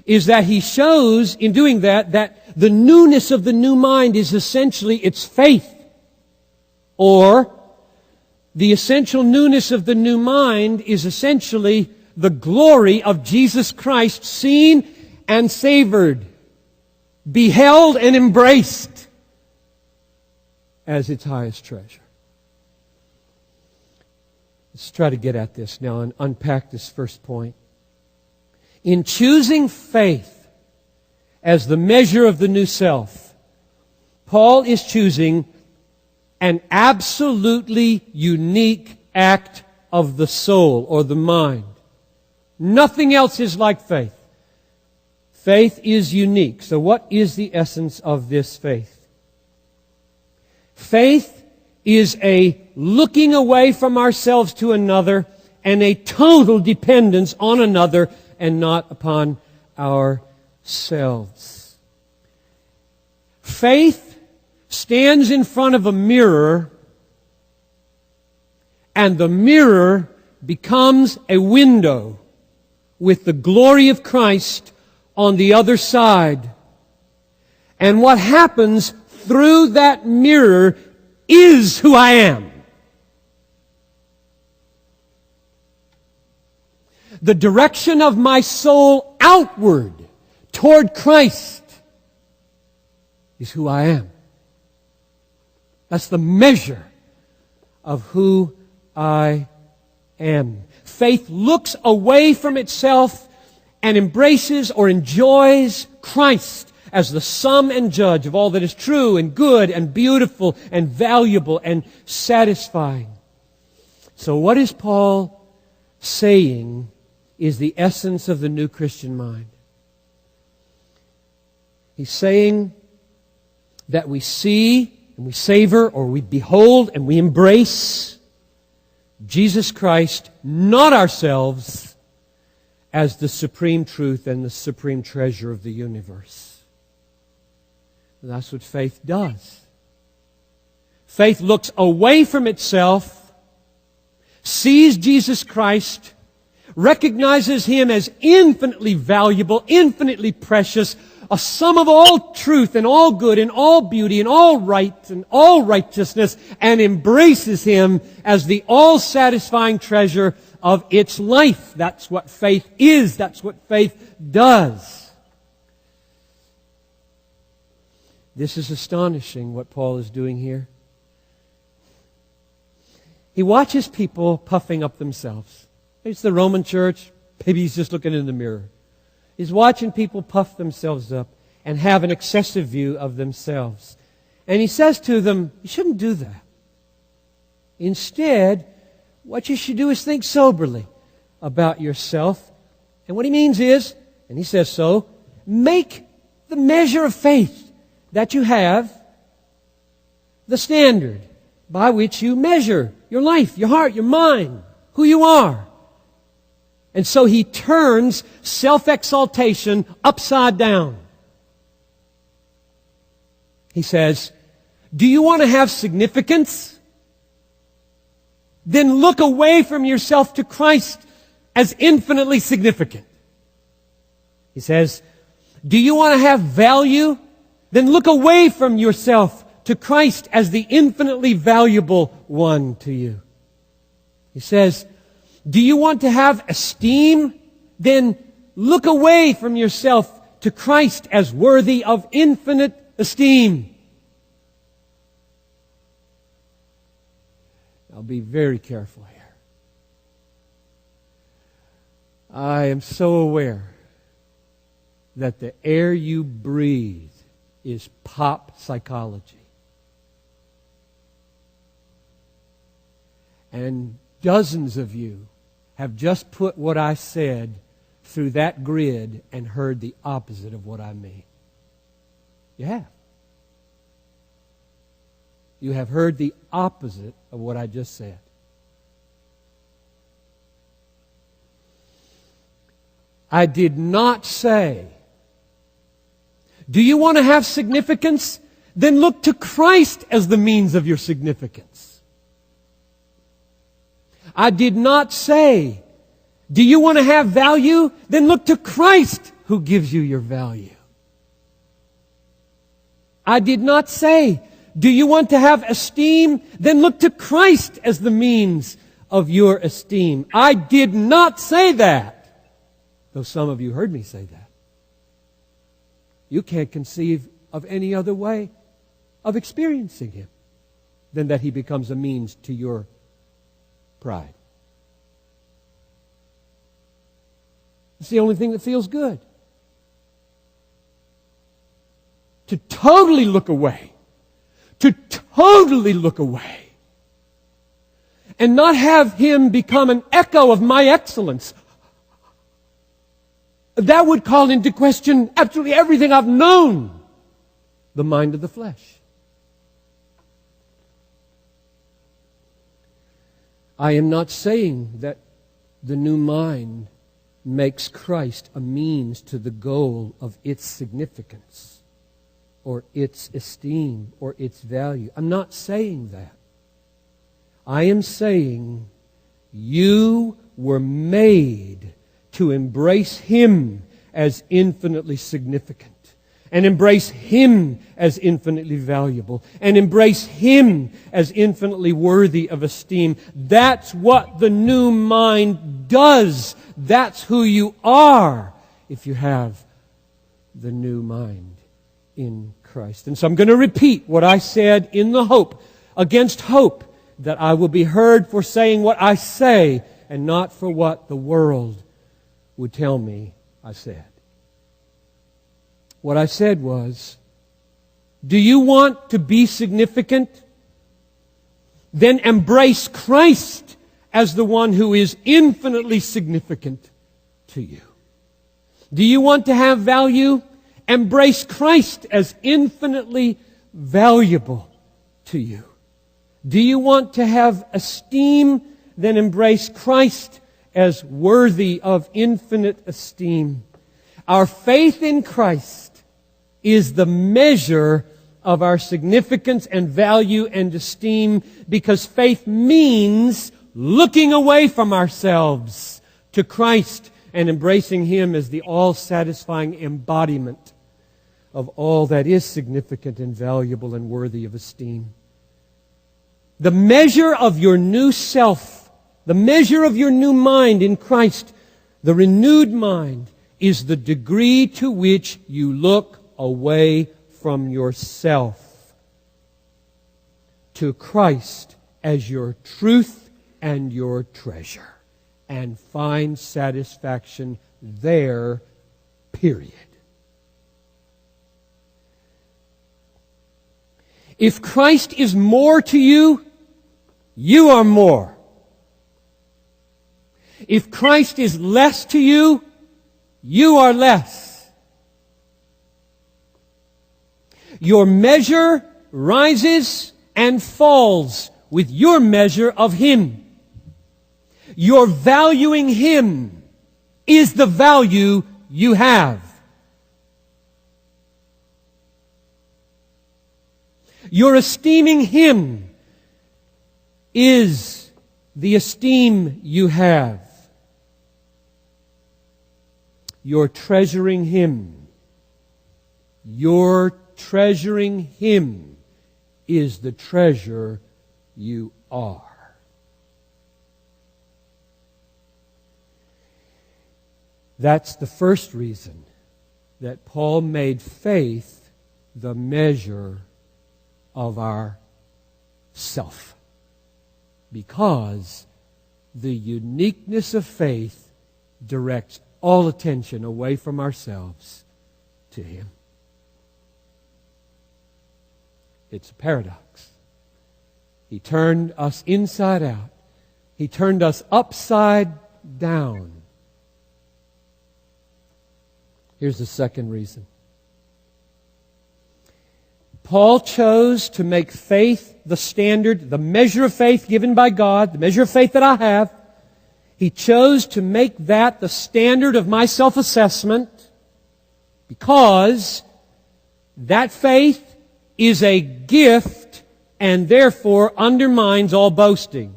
is that he shows in doing that the newness of the new mind is essentially its faith. Or, the essential newness of the new mind is essentially the glory of Jesus Christ seen and savored, beheld and embraced as its highest treasure. Let's try to get at this now and unpack this first point. In choosing faith as the measure of the new self, Paul is choosing an absolutely unique act of the soul or the mind. Nothing else is like faith. Faith is unique. So what is the essence of this faith? Faith is a looking away from ourselves to another and a total dependence on another and not upon ourselves. Faith stands in front of a mirror, and the mirror becomes a window with the glory of Christ on the other side. And what happens through that mirror is who I am. The direction of my soul outward toward Christ is who I am. That's the measure of who I am. Faith looks away from itself and embraces or enjoys Christ as the sum and judge of all that is true and good and beautiful and valuable and satisfying. So what is Paul saying is the essence of the new Christian mind? He's saying that we see and we savor or we behold and we embrace Jesus Christ, not ourselves, as the supreme truth and the supreme treasure of the universe. And that's what faith does. Faith looks away from itself, sees Jesus Christ, recognizes Him as infinitely valuable, infinitely precious, a sum of all truth and all good and all beauty and all right and all righteousness, and embraces Him as the all-satisfying treasure of its life. That's what faith is. That's what faith does. This is astonishing what Paul is doing here. He watches people puffing up themselves. It's the Roman church. Maybe he's just looking in the mirror. He's watching people puff themselves up and have an excessive view of themselves. And he says to them, you shouldn't do that. Instead, what you should do is think soberly about yourself. And what he means is, and he says so, make the measure of faith that you have the standard by which you measure your life, your heart, your mind, who you are. And so he turns self-exaltation upside down. He says, do you want to have significance? Then look away from yourself to Christ as infinitely significant. He says, do you want to have value? Then look away from yourself to Christ as the infinitely valuable one to you. He says, do you want to have esteem? Then look away from yourself to Christ as worthy of infinite esteem. I'll be very careful here. I am so aware that the air you breathe is pop psychology. And dozens of you have just put what I said through that grid and heard the opposite of what I mean. You have. You have heard the opposite of what I just said. I did not say, do you want to have significance? Then look to Christ as the means of your significance. I did not say, do you want to have value? Then look to Christ who gives you your value. I did not say, do you want to have esteem? Then look to Christ as the means of your esteem. I did not say that, though some of you heard me say that. You can't conceive of any other way of experiencing Him than that He becomes a means to your pride. It's the only thing that feels good. To totally look away. To totally look away. And not have Him become an echo of my excellence. That would call into question absolutely everything I've known. The mind of the flesh. I am not saying that the new mind makes Christ a means to the goal of its significance or its esteem or its value. I'm not saying that. I am saying you were made to embrace Him as infinitely significant and embrace Him as infinitely valuable and embrace Him as infinitely worthy of esteem. That's what the new mind does. That's who you are if you have the new mind in Christ. And so I'm going to repeat what I said in the hope, against hope, that I will be heard for saying what I say and not for what the world would tell me I said. What I said was, do you want to be significant? Then embrace Christ as the one who is infinitely significant to you. Do you want to have value? Embrace Christ as infinitely valuable to you. Do you want to have esteem? Then embrace Christ as worthy of infinite esteem. Our faith in Christ is the measure of our significance and value and esteem, because faith means looking away from ourselves to Christ and embracing Him as the all-satisfying embodiment of all that is significant and valuable and worthy of esteem. The measure of your new self, the measure of your new mind in Christ, the renewed mind, is the degree to which you look away from yourself to Christ as your truth and your treasure, and find satisfaction there, period. If Christ is more to you, you are more. If Christ is less to you, you are less. Your measure rises and falls with your measure of Him. Your valuing Him is the value you have. Your esteeming Him is the esteem you have. Your treasuring Him, your treasuring Him is the treasure you are. That's the first reason that Paul made faith the measure of our self. Because the uniqueness of faith directs all attention away from ourselves to Him. It's a paradox. He turned us inside out. He turned us upside down. Here's the second reason. Paul chose to make faith the standard, the measure of faith given by God, the measure of faith that I have. He chose to make that the standard of my self-assessment because that faith is a gift and therefore undermines all boasting.